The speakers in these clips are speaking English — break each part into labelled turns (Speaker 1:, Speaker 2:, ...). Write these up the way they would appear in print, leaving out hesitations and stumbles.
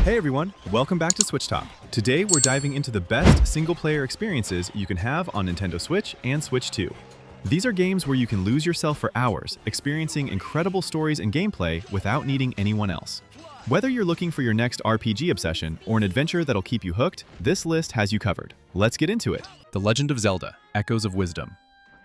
Speaker 1: Hey everyone, welcome back to SwitchTop. Today we're diving into the best single-player experiences you can have on Nintendo Switch and Switch 2. These are games where you can lose yourself for hours, experiencing incredible stories and gameplay without needing anyone else. Whether you're looking for your next RPG obsession or an adventure that'll keep you hooked, this list has you covered. Let's get into it. The Legend of Zelda: Echoes of Wisdom.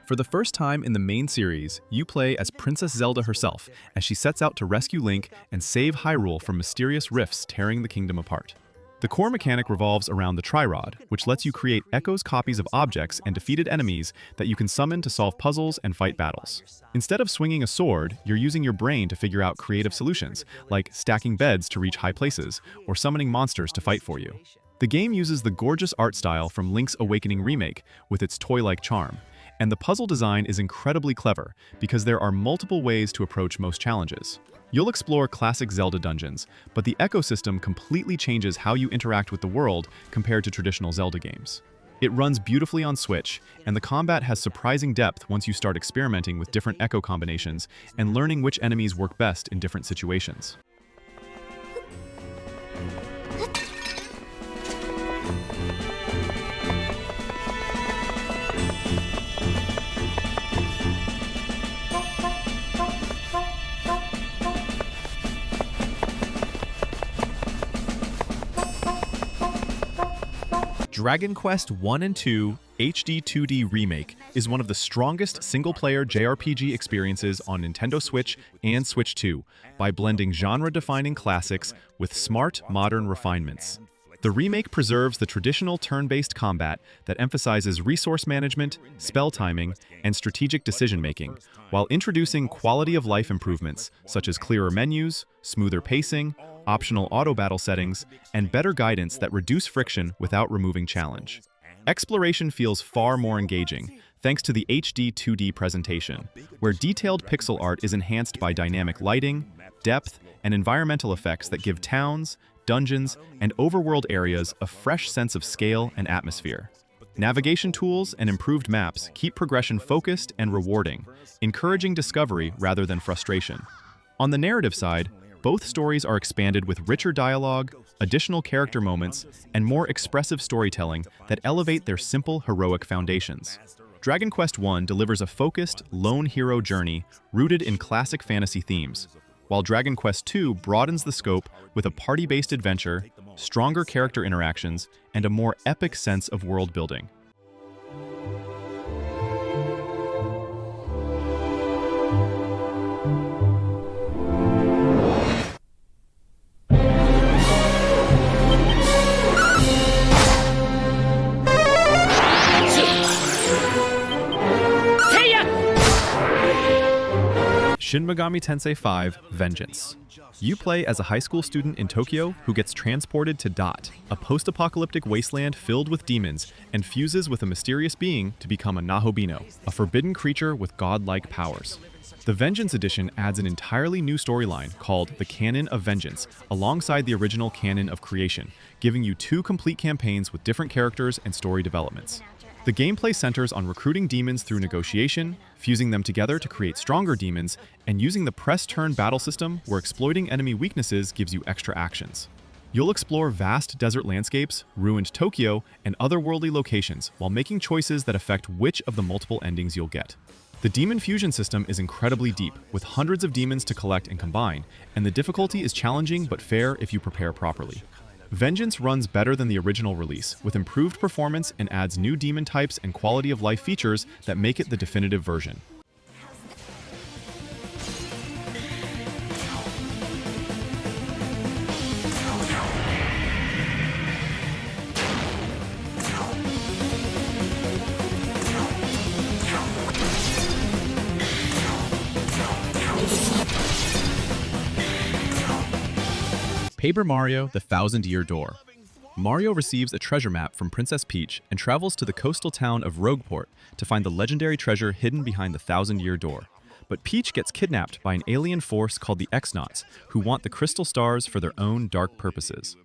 Speaker 1: For the first time in the main series, you play as Princess Zelda herself as she sets out to rescue Link and save Hyrule from mysterious rifts tearing the kingdom apart. The core mechanic revolves around the Tri-Rod, which lets you create Echoes copies of objects and defeated enemies that you can summon to solve puzzles and fight battles. Instead of swinging a sword, you're using your brain to figure out creative solutions, like stacking beds to reach high places or summoning monsters to fight for you. The game uses the gorgeous art style from Link's Awakening Remake with its toy-like charm. And the puzzle design is incredibly clever because there are multiple ways to approach most challenges. You'll explore classic Zelda dungeons, but the ecosystem completely changes how you interact with the world compared to traditional Zelda games. It runs beautifully on Switch, and the combat has surprising depth once you start experimenting with different echo combinations and learning which enemies work best in different situations. Dragon Quest I and II HD 2D Remake is one of the strongest single-player JRPG experiences on Nintendo Switch and Switch 2 by blending genre-defining classics with smart, modern refinements. The remake preserves the traditional turn-based combat that emphasizes resource management, spell timing, and strategic decision-making, while introducing quality-of-life improvements such as clearer menus, smoother pacing, optional auto-battle settings, and better guidance that reduce friction without removing challenge. Exploration feels far more engaging, thanks to the HD 2D presentation, where detailed pixel art is enhanced by dynamic lighting, depth, and environmental effects that give towns, dungeons, and overworld areas a fresh sense of scale and atmosphere. Navigation tools and improved maps keep progression focused and rewarding, encouraging discovery rather than frustration. On the narrative side, both stories are expanded with richer dialogue, additional character moments, and more expressive storytelling that elevate their simple, heroic foundations. Dragon Quest I delivers a focused, lone hero journey rooted in classic fantasy themes, while Dragon Quest II broadens the scope with a party-based adventure, stronger character interactions, and a more epic sense of world building. Shin Megami Tensei 5 Vengeance. You play as a high school student in Tokyo who gets transported to Dot, a post-apocalyptic wasteland filled with demons, and fuses with a mysterious being to become a Nahobino, a forbidden creature with godlike powers. The Vengeance Edition adds an entirely new storyline called the Canon of Vengeance, alongside the original Canon of Creation, giving you two complete campaigns with different characters and story developments. The gameplay centers on recruiting demons through negotiation, fusing them together to create stronger demons, and using the press-turn battle system where exploiting enemy weaknesses gives you extra actions. You'll explore vast desert landscapes, ruined Tokyo, and otherworldly locations while making choices that affect which of the multiple endings you'll get. The demon fusion system is incredibly deep, with hundreds of demons to collect and combine, and the difficulty is challenging but fair if you prepare properly. Vengeance runs better than the original release, with improved performance and adds new demon types and quality-of-life features that make it the definitive version. Paper Mario: The Thousand-Year Door. Mario receives a treasure map from Princess Peach and travels to the coastal town of Rogueport to find the legendary treasure hidden behind the Thousand-Year Door. But Peach gets kidnapped by an alien force called the X-Nauts, who want the crystal stars for their own dark purposes.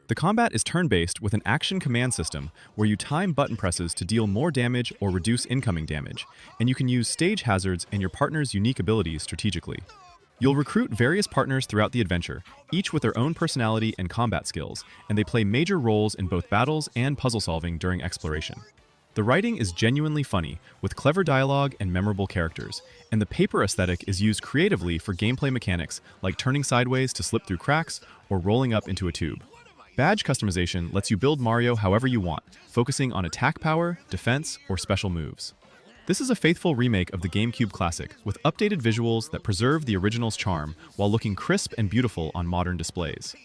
Speaker 1: The combat is turn-based with an action command system where you time button presses to deal more damage or reduce incoming damage, and you can use stage hazards and your partner's unique abilities strategically. You'll recruit various partners throughout the adventure, each with their own personality and combat skills, and they play major roles in both battles and puzzle solving during exploration. The writing is genuinely funny, with clever dialogue and memorable characters, and the paper aesthetic is used creatively for gameplay mechanics like turning sideways to slip through cracks or rolling up into a tube. Badge customization lets you build Mario however you want, focusing on attack power, defense, or special moves. This is a faithful remake of the GameCube classic, with updated visuals that preserve the original's charm while looking crisp and beautiful on modern displays.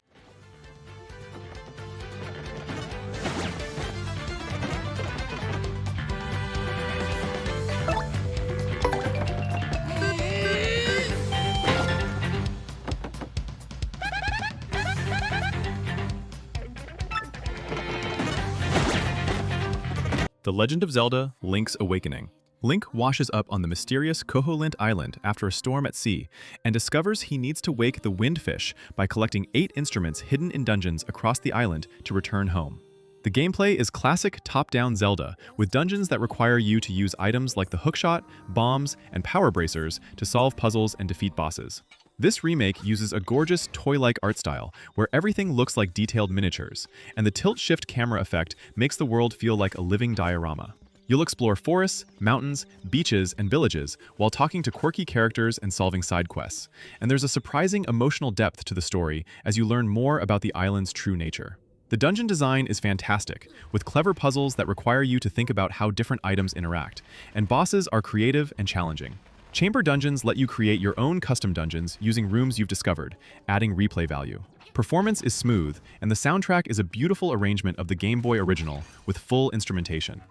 Speaker 1: The Legend of Zelda: Link's Awakening. Link washes up on the mysterious Koholint Island after a storm at sea and discovers he needs to wake the Windfish by collecting 8 instruments hidden in dungeons across the island to return home. The gameplay is classic top-down Zelda, with dungeons that require you to use items like the hookshot, bombs, and power bracers to solve puzzles and defeat bosses. This remake uses a gorgeous toy-like art style, where everything looks like detailed miniatures, and the tilt-shift camera effect makes the world feel like a living diorama. You'll explore forests, mountains, beaches, and villages while talking to quirky characters and solving side quests, and there's a surprising emotional depth to the story as you learn more about the island's true nature. The dungeon design is fantastic, with clever puzzles that require you to think about how different items interact, and bosses are creative and challenging. Chamber dungeons let you create your own custom dungeons using rooms you've discovered, adding replay value. Performance is smooth, and the soundtrack is a beautiful arrangement of the Game Boy original with full instrumentation.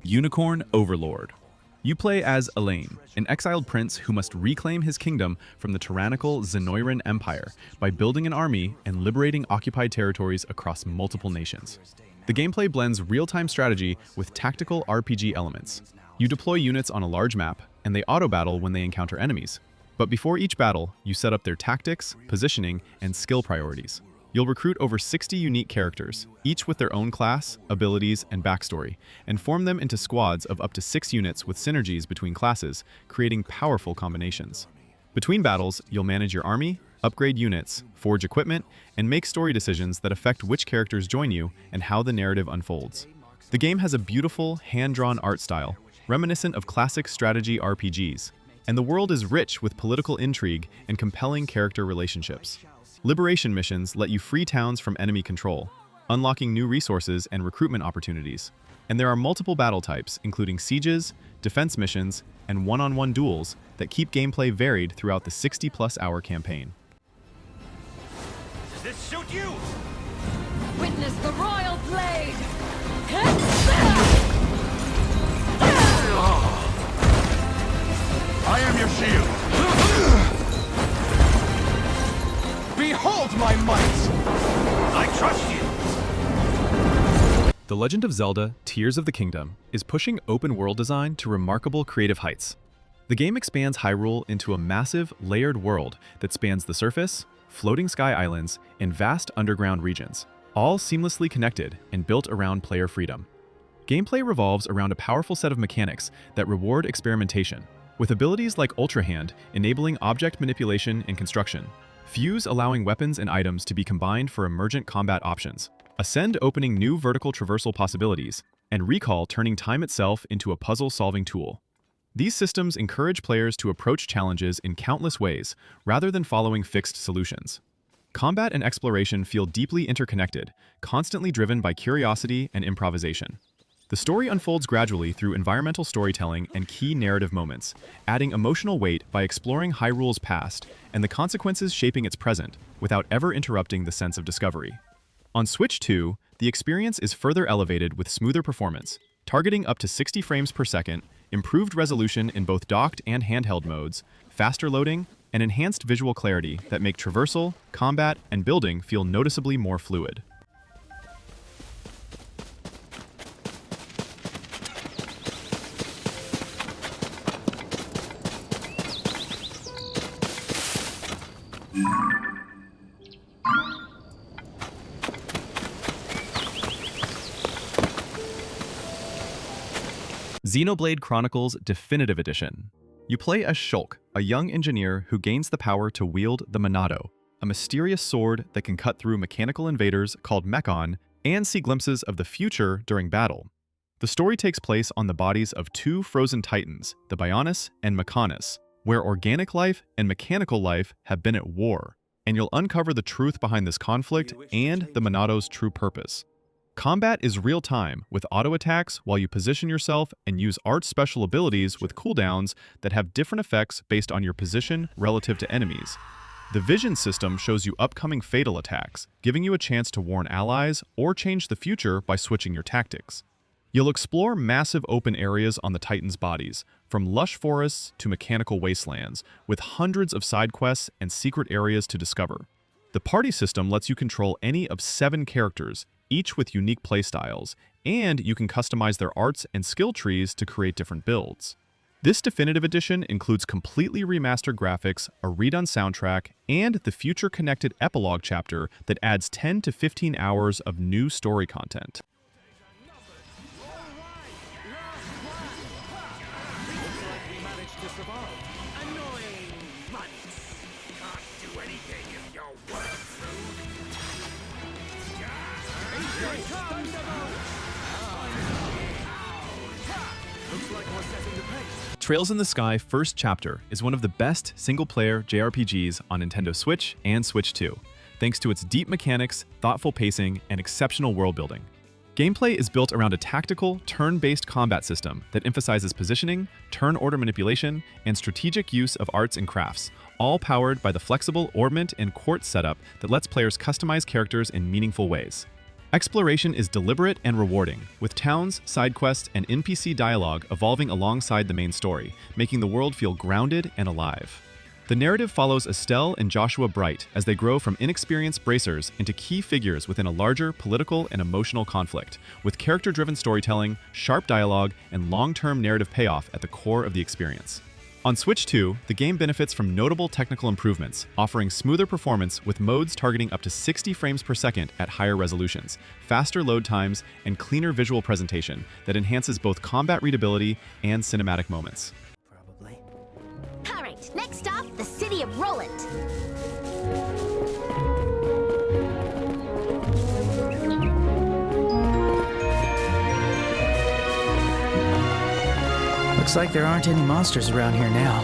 Speaker 1: Unicorn Overlord. You play as Elaine, an exiled prince who must reclaim his kingdom from the tyrannical Xenoblade Empire by building an army and liberating occupied territories across multiple nations. The gameplay blends real-time strategy with tactical RPG elements. You deploy units on a large map, and they auto-battle when they encounter enemies. But before each battle, you set up their tactics, positioning, and skill priorities. You'll recruit over 60 unique characters, each with their own class, abilities, and backstory, and form them into squads of up to 6 units with synergies between classes, creating powerful combinations. Between battles, you'll manage your army, upgrade units, forge equipment, and make story decisions that affect which characters join you and how the narrative unfolds. The game has a beautiful, hand-drawn art style, reminiscent of classic strategy RPGs, and the world is rich with political intrigue and compelling character relationships. Liberation missions let you free towns from enemy control, unlocking new resources and recruitment opportunities. And there are multiple battle types, including sieges, defense missions, and one-on-one duels that keep gameplay varied throughout the 60-plus hour campaign.
Speaker 2: Does this suit you?
Speaker 3: Witness the royal blade!
Speaker 2: I am your shield. Behold my might! I trust you!
Speaker 1: The Legend of Zelda: Tears of the Kingdom is pushing open-world design to remarkable creative heights. The game expands Hyrule into a massive, layered world that spans the surface, floating sky islands, and vast underground regions, all seamlessly connected and built around player freedom. Gameplay revolves around a powerful set of mechanics that reward experimentation, with abilities like Ultra Hand enabling object manipulation and construction, Fuse allowing weapons and items to be combined for emergent combat options, Ascend opening new vertical traversal possibilities, and Recall turning time itself into a puzzle-solving tool. These systems encourage players to approach challenges in countless ways, rather than following fixed solutions. Combat and exploration feel deeply interconnected, constantly driven by curiosity and improvisation. The story unfolds gradually through environmental storytelling and key narrative moments, adding emotional weight by exploring Hyrule's past and the consequences shaping its present, without ever interrupting the sense of discovery. On Switch 2, the experience is further elevated with smoother performance, targeting up to 60 frames per second, improved resolution in both docked and handheld modes, faster loading, and enhanced visual clarity that make traversal, combat, and building feel noticeably more fluid. Xenoblade Chronicles Definitive Edition. You play as Shulk, a young engineer who gains the power to wield the Monado, a mysterious sword that can cut through mechanical invaders called Mechon and see glimpses of the future during battle. The story takes place on the bodies of two frozen titans, the Bionis and Mechonis, where organic life and mechanical life have been at war, and you'll uncover the truth behind this conflict and the Monado's true purpose. Combat is real-time, with auto-attacks while you position yourself and use art special abilities with cooldowns that have different effects based on your position relative to enemies. The vision system shows you upcoming fatal attacks, giving you a chance to warn allies or change the future by switching your tactics. You'll explore massive open areas on the Titans' bodies, from lush forests to mechanical wastelands, with hundreds of side quests and secret areas to discover. The party system lets you control any of 7 characters, each with unique playstyles, and you can customize their arts and skill trees to create different builds. This definitive edition includes completely remastered graphics, a redone soundtrack, and the future-connected epilogue chapter that adds 10 to 15 hours of new story content. Trails in the Sky First Chapter is one of the best single-player JRPGs on Nintendo Switch and Switch 2, thanks to its deep mechanics, thoughtful pacing, and exceptional world-building. Gameplay is built around a tactical, turn-based combat system that emphasizes positioning, turn order manipulation, and strategic use of arts and crafts, all powered by the flexible orbment and court setup that lets players customize characters in meaningful ways. Exploration is deliberate and rewarding, with towns, side quests, and NPC dialogue evolving alongside the main story, making the world feel grounded and alive. The narrative follows Estelle and Joshua Bright as they grow from inexperienced bracers into key figures within a larger political and emotional conflict, with character-driven storytelling, sharp dialogue, and long-term narrative payoff at the core of the experience. On Switch 2, the game benefits from notable technical improvements, offering smoother performance with modes targeting up to 60 frames per second at higher resolutions, faster load times, and cleaner visual presentation that enhances both combat readability and cinematic moments.
Speaker 4: Probably. All right, next stop, the city of Roland.
Speaker 5: Looks like there aren't any monsters around here now.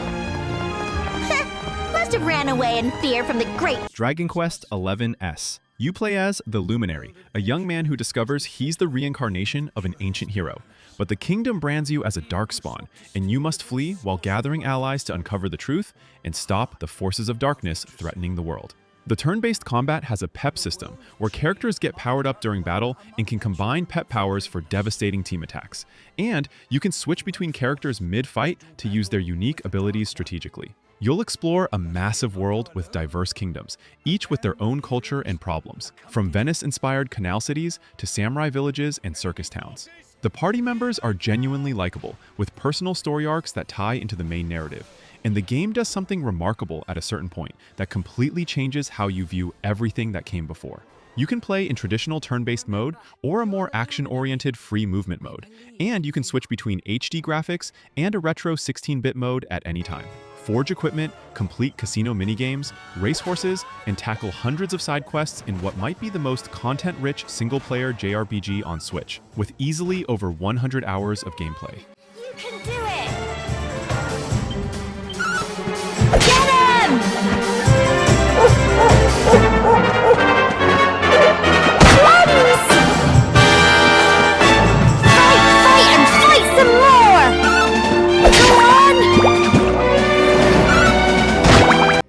Speaker 4: Must have ran away in fear from the great...
Speaker 1: Dragon Quest XI-S. You play as the Luminary, a young man who discovers he's the reincarnation of an ancient hero. But the kingdom brands you as a darkspawn, and you must flee while gathering allies to uncover the truth and stop the forces of darkness threatening the world. The turn-based combat has a pep system, where characters get powered up during battle and can combine pep powers for devastating team attacks. And you can switch between characters mid-fight to use their unique abilities strategically. You'll explore a massive world with diverse kingdoms, each with their own culture and problems, from Venice-inspired canal cities to samurai villages and circus towns. The party members are genuinely likable, with personal story arcs that tie into the main narrative. And the game does something remarkable at a certain point that completely changes how you view everything that came before. You can play in traditional turn-based mode or a more action-oriented free movement mode, and you can switch between HD graphics and a retro 16-bit mode at any time. Forge equipment, complete casino minigames, race horses, and tackle hundreds of side quests in what might be the most content-rich single-player JRPG on Switch, with easily over 100 hours of gameplay.
Speaker 4: You can do it! Get him! Buttons! Fight, and fight some more! Go on!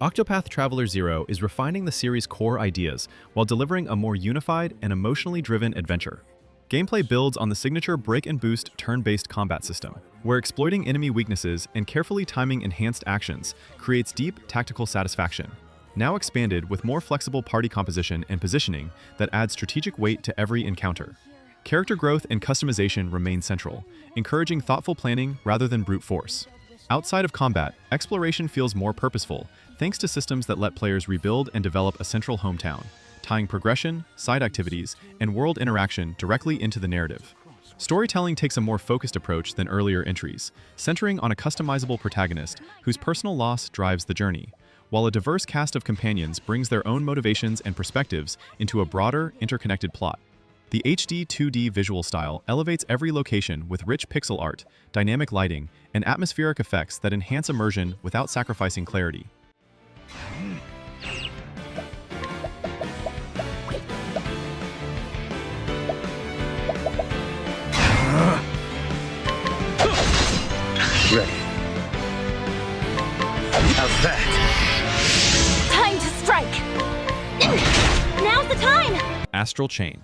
Speaker 1: Octopath Traveler 0 is refining the series' core ideas while delivering a more unified and emotionally driven adventure. Gameplay builds on the signature break and boost turn-based combat system, where exploiting enemy weaknesses and carefully timing enhanced actions creates deep tactical satisfaction. Now expanded with more flexible party composition and positioning that adds strategic weight to every encounter. Character growth and customization remain central, encouraging thoughtful planning rather than brute force. Outside of combat, exploration feels more purposeful, thanks to systems that let players rebuild and develop a central hometown, tying progression, side activities, and world interaction directly into the narrative. Storytelling takes a more focused approach than earlier entries, centering on a customizable protagonist whose personal loss drives the journey, while a diverse cast of companions brings their own motivations and perspectives into a broader, interconnected plot. The HD 2D visual style elevates every location with rich pixel art, dynamic lighting, and atmospheric effects that enhance immersion without sacrificing clarity.
Speaker 2: Ready. How's that?
Speaker 4: Time to strike! Now's the time!
Speaker 1: Astral Chain.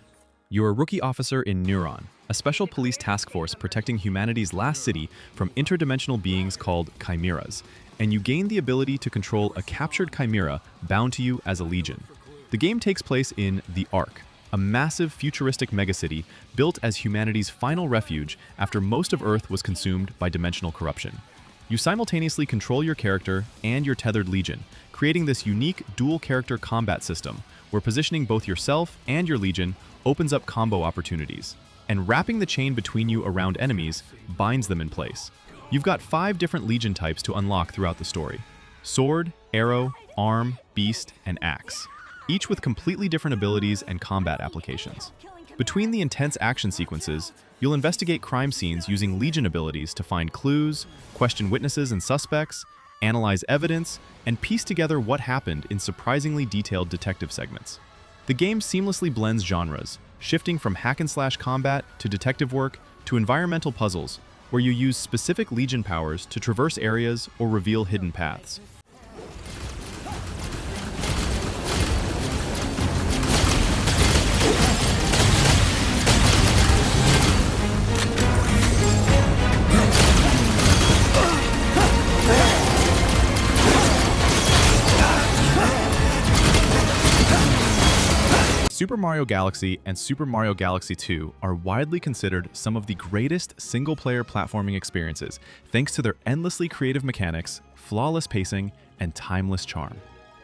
Speaker 1: You're a rookie officer in NieR, a special police task force protecting humanity's last city from interdimensional beings called chimeras, and you gain the ability to control a captured chimera bound to you as a legion. The game takes place in the Ark, a massive futuristic megacity built as humanity's final refuge after most of Earth was consumed by dimensional corruption. You simultaneously control your character and your tethered legion, creating this unique dual-character combat system where positioning both yourself and your legion opens up combo opportunities, and wrapping the chain between you around enemies binds them in place. You've got 5 different legion types to unlock throughout the story: sword, arrow, arm, beast, and axe, each with completely different abilities and combat applications. Between the intense action sequences, you'll investigate crime scenes using legion abilities to find clues, question witnesses and suspects, analyze evidence, and piece together what happened in surprisingly detailed detective segments. The game seamlessly blends genres, shifting from hack-and-slash combat to detective work to environmental puzzles, where you use specific legion powers to traverse areas or reveal hidden paths. Super Mario Galaxy and Super Mario Galaxy 2 are widely considered some of the greatest single-player platforming experiences thanks to their endlessly creative mechanics, flawless pacing, and timeless charm.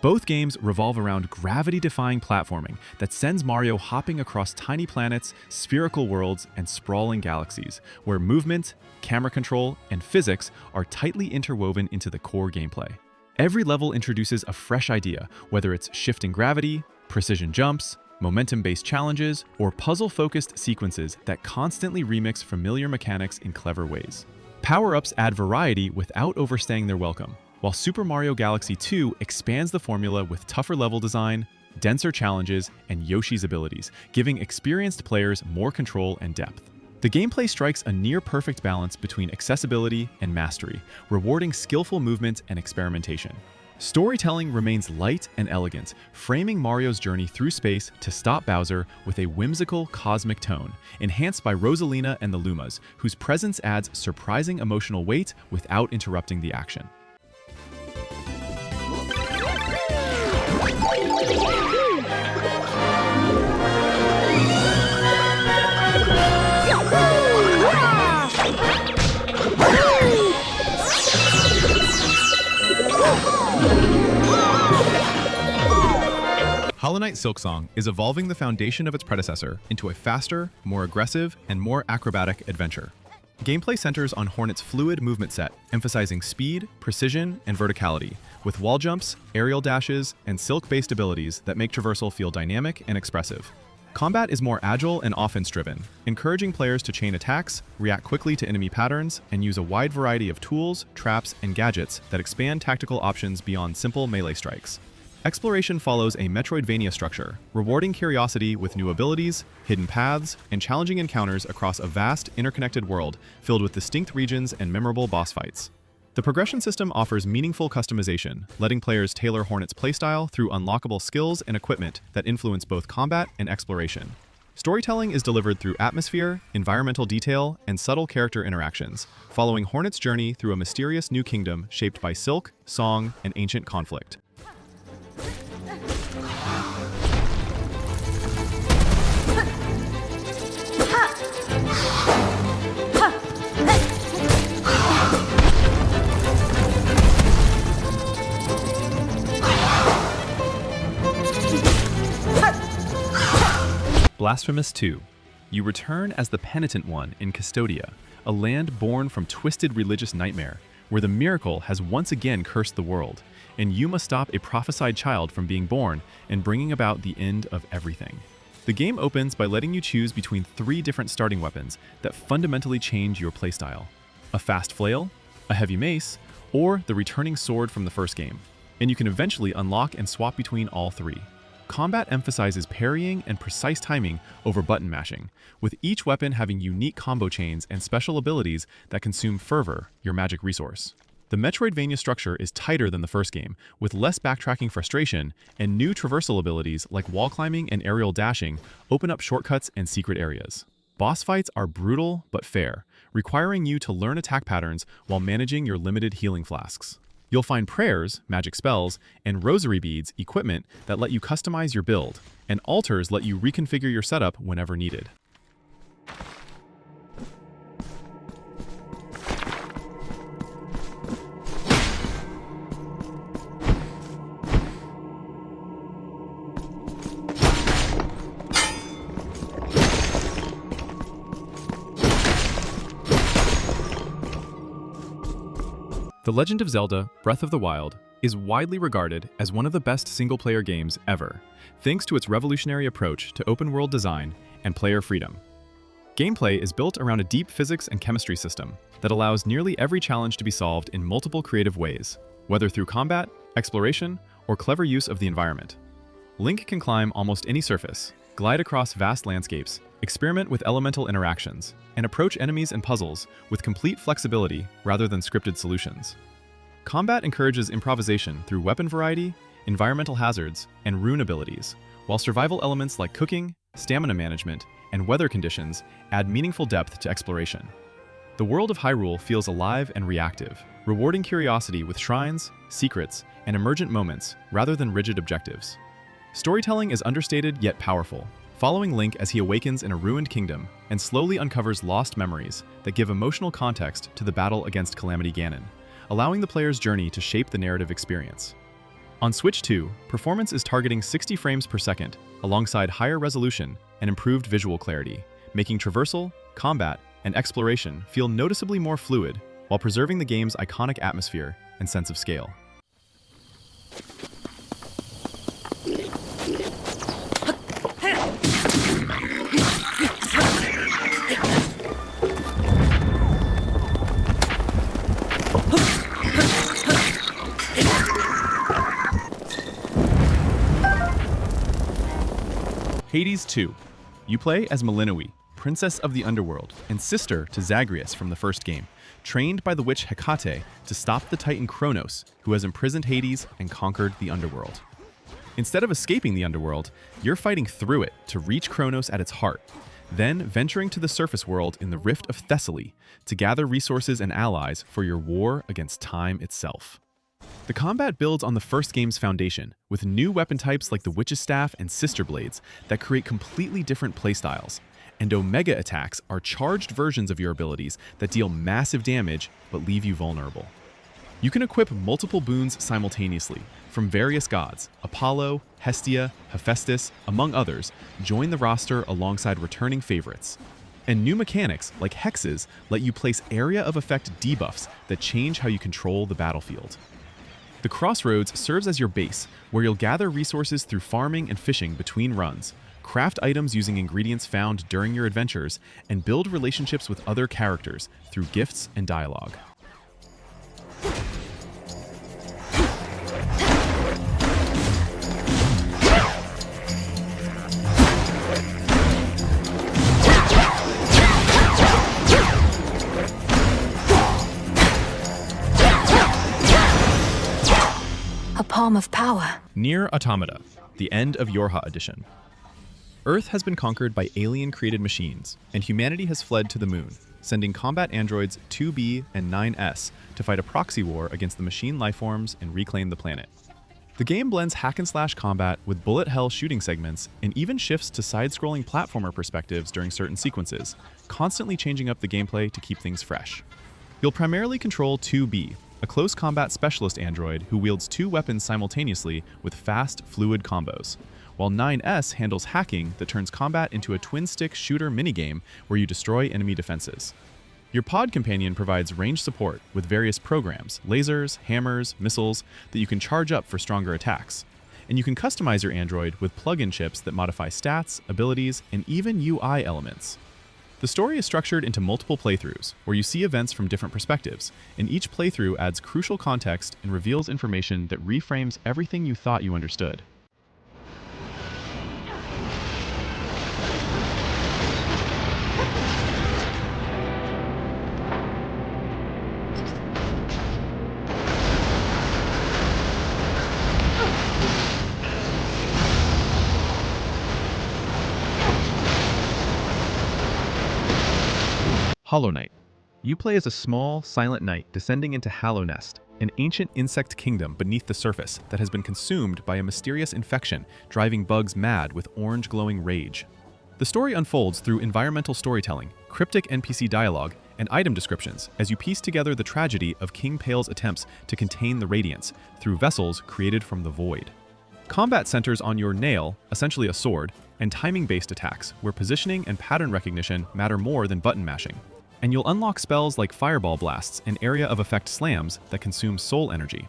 Speaker 1: Both games revolve around gravity-defying platforming that sends Mario hopping across tiny planets, spherical worlds, and sprawling galaxies, where movement, camera control, and physics are tightly interwoven into the core gameplay. Every level introduces a fresh idea, whether it's shifting gravity, precision jumps, momentum-based challenges, or puzzle-focused sequences that constantly remix familiar mechanics in clever ways. Power-ups add variety without overstaying their welcome, while Super Mario Galaxy 2 expands the formula with tougher level design, denser challenges, and Yoshi's abilities, giving experienced players more control and depth. The gameplay strikes a near-perfect balance between accessibility and mastery, rewarding skillful movement and experimentation. Storytelling remains light and elegant, framing Mario's journey through space to stop Bowser with a whimsical cosmic tone, enhanced by Rosalina and the Lumas, whose presence adds surprising emotional weight without interrupting the action. Hollow Knight Silksong is evolving the foundation of its predecessor into a faster, more aggressive, and more acrobatic adventure. Gameplay centers on Hornet's fluid movement set, emphasizing speed, precision, and verticality, with wall jumps, aerial dashes, and silk-based abilities that make traversal feel dynamic and expressive. Combat is more agile and offense-driven, encouraging players to chain attacks, react quickly to enemy patterns, and use a wide variety of tools, traps, and gadgets that expand tactical options beyond simple melee strikes. Exploration follows a Metroidvania structure, rewarding curiosity with new abilities, hidden paths, and challenging encounters across a vast, interconnected world filled with distinct regions and memorable boss fights. The progression system offers meaningful customization, letting players tailor Hornet's playstyle through unlockable skills and equipment that influence both combat and exploration. Storytelling is delivered through atmosphere, environmental detail, and subtle character interactions, following Hornet's journey through a mysterious new kingdom shaped by silk, song, and ancient conflict. Blasphemous 2. You return as the Penitent One in Custodia, a land born from twisted religious nightmare, where the miracle has once again cursed the world, and you must stop a prophesied child from being born and bringing about the end of everything. The game opens by letting you choose between 3 different starting weapons that fundamentally change your playstyle: a fast flail, a heavy mace, or the returning sword from the first game, and you can eventually unlock and swap between all 3. Combat emphasizes parrying and precise timing over button mashing, with each weapon having unique combo chains and special abilities that consume fervor, your magic resource. The Metroidvania structure is tighter than the first game, with less backtracking frustration, and new traversal abilities like wall climbing and aerial dashing open up shortcuts and secret areas. Boss fights are brutal but fair, requiring you to learn attack patterns while managing your limited healing flasks. You'll find prayers, magic spells, and rosary beads equipment that let you customize your build, and altars let you reconfigure your setup whenever needed. The Legend of Zelda: Breath of the Wild is widely regarded as one of the best single-player games ever, thanks to its revolutionary approach to open-world design and player freedom. Gameplay is built around a deep physics and chemistry system that allows nearly every challenge to be solved in multiple creative ways, whether through combat, exploration, or clever use of the environment. Link can climb almost any surface, glide across vast landscapes, experiment with elemental interactions, and approach enemies and puzzles with complete flexibility rather than scripted solutions. Combat encourages improvisation through weapon variety, environmental hazards, and rune abilities, while survival elements like cooking, stamina management, and weather conditions add meaningful depth to exploration. The world of Hyrule feels alive and reactive, rewarding curiosity with shrines, secrets, and emergent moments rather than rigid objectives. Storytelling is understated yet powerful, following Link as he awakens in a ruined kingdom and slowly uncovers lost memories that give emotional context to the battle against Calamity Ganon, allowing the player's journey to shape the narrative experience. On Switch 2, performance is targeting 60 frames per second, alongside higher resolution and improved visual clarity, making traversal, combat, and exploration feel noticeably more fluid while preserving the game's iconic atmosphere and sense of scale. Hades 2. You play as Melinoi, Princess of the Underworld and sister to Zagreus from the first game, trained by the witch Hecate to stop the titan Kronos, who has imprisoned Hades and conquered the Underworld. Instead of escaping the Underworld, you're fighting through it to reach Kronos at its heart, then venturing to the surface world in the Rift of Thessaly to gather resources and allies for your war against time itself. The combat builds on the first game's foundation, with new weapon types like the Witch's Staff and Sister Blades that create completely different playstyles, and Omega attacks are charged versions of your abilities that deal massive damage but leave you vulnerable. You can equip multiple boons simultaneously from various gods. Apollo, Hestia, Hephaestus, among others, join the roster alongside returning favorites. And new mechanics, like hexes, let you place area of effect debuffs that change how you control the battlefield. The Crossroads serves as your base, where you'll gather resources through farming and fishing between runs, craft items using ingredients found during your adventures, and build relationships with other characters through gifts and dialogue.
Speaker 4: A palm of power.
Speaker 1: NieR Automata, the end of YoRHa edition. Earth has been conquered by alien-created machines, and humanity has fled to the moon, sending combat androids 2B and 9S to fight a proxy war against the machine lifeforms and reclaim the planet. The game blends hack-and-slash combat with bullet hell shooting segments and even shifts to side-scrolling platformer perspectives during certain sequences, constantly changing up the gameplay to keep things fresh. You'll primarily control 2B, a close combat specialist android who wields 2 weapons simultaneously with fast, fluid combos, while 9S handles hacking that turns combat into a twin-stick shooter minigame where you destroy enemy defenses. Your pod companion provides range support with various programs, lasers, hammers, missiles that you can charge up for stronger attacks. And you can customize your android with plug-in chips that modify stats, abilities, and even UI elements. The story is structured into multiple playthroughs, where you see events from different perspectives, and each playthrough adds crucial context and reveals information that reframes everything you thought you understood. Hollow Knight. You play as a small, silent knight descending into Hollow Nest, an ancient insect kingdom beneath the surface that has been consumed by a mysterious infection driving bugs mad with orange glowing rage. The story unfolds through environmental storytelling, cryptic NPC dialogue, and item descriptions as you piece together the tragedy of King Pale's attempts to contain the Radiance through vessels created from the void. Combat centers on your nail, essentially a sword, and timing-based attacks where positioning and pattern recognition matter more than button mashing. And you'll unlock spells like Fireball Blasts and Area of Effect Slams that consume soul energy.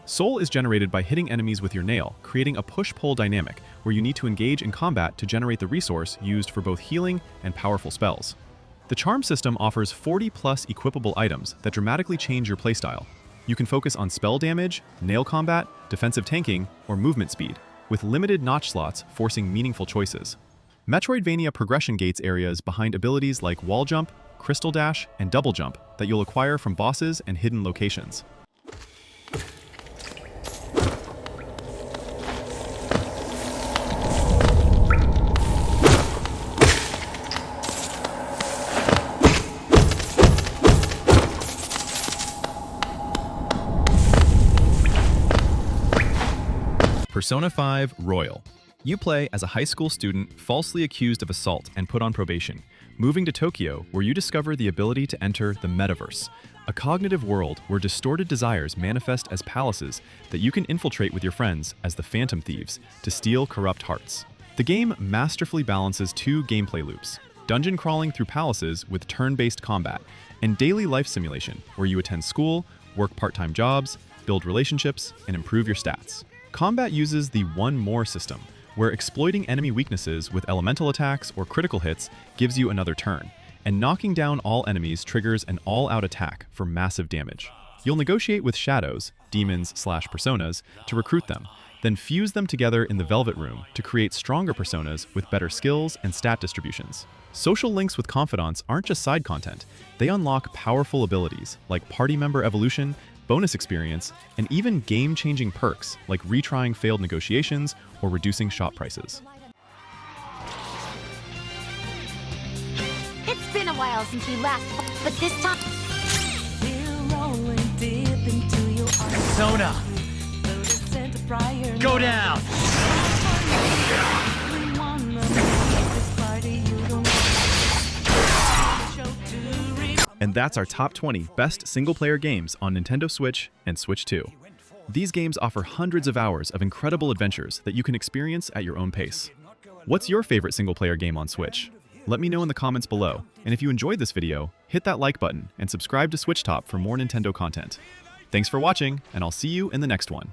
Speaker 1: Soul is generated by hitting enemies with your nail, creating a push-pull dynamic where you need to engage in combat to generate the resource used for both healing and powerful spells. The charm system offers 40-plus equipable items that dramatically change your playstyle. You can focus on spell damage, nail combat, defensive tanking, or movement speed, with limited notch slots forcing meaningful choices. Metroidvania progression gates areas behind abilities like wall jump, crystal dash, and double jump that you'll acquire from bosses and hidden locations. Persona 5 Royal. You play as a high school student falsely accused of assault and put on probation, moving to Tokyo where you discover the ability to enter the metaverse, a cognitive world where distorted desires manifest as palaces that you can infiltrate with your friends as the Phantom Thieves to steal corrupt hearts. The game masterfully balances two gameplay loops: dungeon crawling through palaces with turn-based combat, and daily life simulation where you attend school, work part-time jobs, build relationships, and improve your stats. Combat uses the One More system, where exploiting enemy weaknesses with elemental attacks or critical hits gives you another turn, and knocking down all enemies triggers an all-out attack for massive damage. You'll negotiate with shadows, demons/personas, to recruit them, then fuse them together in the Velvet Room to create stronger personas with better skills and stat distributions. Social links with confidants aren't just side content, they unlock powerful abilities like party member evolution, bonus experience, and even game-changing perks like retrying failed negotiations or reducing shop prices.
Speaker 4: It's been a while since we last fought, but this time...
Speaker 5: Persona! Go down!
Speaker 1: And that's our top 20 best single-player games on Nintendo Switch and Switch 2. These games offer hundreds of hours of incredible adventures that you can experience at your own pace. What's your favorite single-player game on Switch? Let me know in the comments below, and if you enjoyed this video, hit that like button and subscribe to SwitchTop for more Nintendo content. Thanks for watching, and I'll see you in the next one.